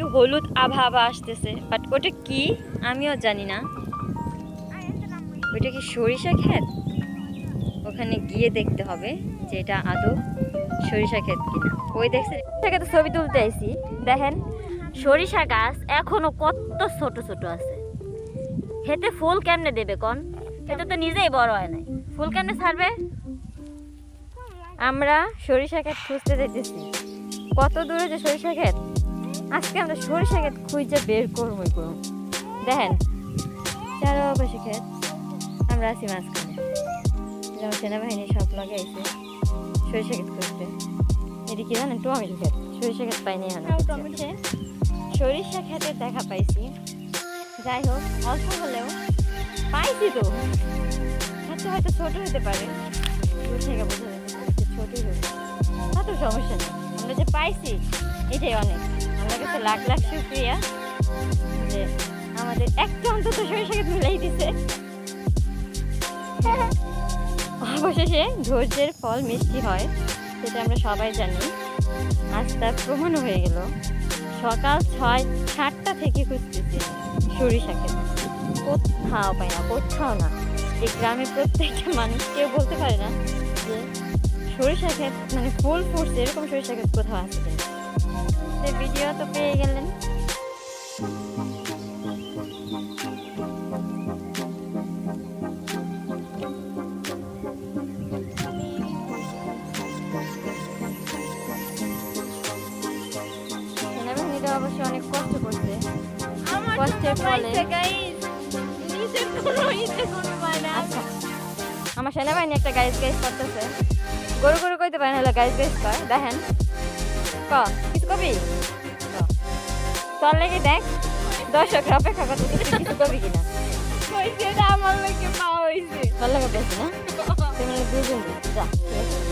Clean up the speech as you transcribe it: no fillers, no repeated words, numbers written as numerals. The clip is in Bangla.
একটু হলুদ আভা আভা আসতেছে, বাট ওটা কি আমিও জানি না। ওইটা কি সরিষা ক্ষেত? ওখানে গিয়ে দেখতে হবে যে এটা আদৌ সরিষা ক্ষেত কিনা। ওই দেখছেন তো ছবি তুলতে আইছি, দেখেন সরিষা গাছ এখনো কত ছোট ছোট আছে। খেতে ফুল কেমনে দেবে কোন? এটা তো নিজেই বড় হয় নাই, ফুল কেমনে ছাড়বে? আমরা সরিষা ক্ষেত খুঁজতে যেতেছি। কত দূরে যে সরিষা ক্ষেত, আজকে আমরা সরিষা ক্ষেত খুঁজে বের করবই করব। দেখেন চারপাশে ক্ষেত, আমরা আছি মাঝখানে। যেমন সেনাবাহিনী সব লাগে আইছে সরিষা ক্ষেত খুঁজতে। এদিকে জানেন টমেটো ক্ষেত, সরিষা ক্ষেত পাইনি এখন। সরিষা ক্ষেতের দেখা পাইছি, যাই হোক অল্প হলেও পাইছি তো। হয়তো হয়তো ছোট হতে পারে, দূর থেকে বোঝা যাচ্ছে ছোটই হবে, তা তো সমস্যা নেই। আমরা যে পাইছি এটাই অনেক। আমার কাছে লাখ লাখ শুকরিয়া যে আমাদের একটা অন্তত সরিষা ক্ষেত মিলাই দিছে। অবশেষে ধৈর্যের ফল মিষ্টি হয়, সেটা আমরা সবাই জানি। আজ তার প্রমাণও হয়ে গেল। সকাল 6-7টা থেকে খুঁজতেছি সরিষা ক্ষেত, কোথাও পাই না, কোথাও না। এই গ্রামের প্রত্যেকটা মানুষ কেউ বলতে পারে না যে সরিষা ক্ষেত মানে ফুল ফুটছে এরকম সরিষা ক্ষেত কোথাও আছে কিনা। ভিডিও তো পেয়ে গেলেন। সেনাবাহিনীরা অবশ্য অনেক কষ্ট করছে, কষ্টের ফলে আচ্ছা আমার সেনাবাহিনী একটা গাইজ করতেছে। গরু গরু কইতে পারেন, হলো গাইজ কয়। দেখেন কিছু কবি চল লেগে দেখ, দর্শকরা অপেক্ষা করতেছে কিছু কবি কিনা। আমার লাগে পাওয়া হয়েছে, তোর লাগে পেয়েছি না, তুমি দুজন যা ঠিক আছে।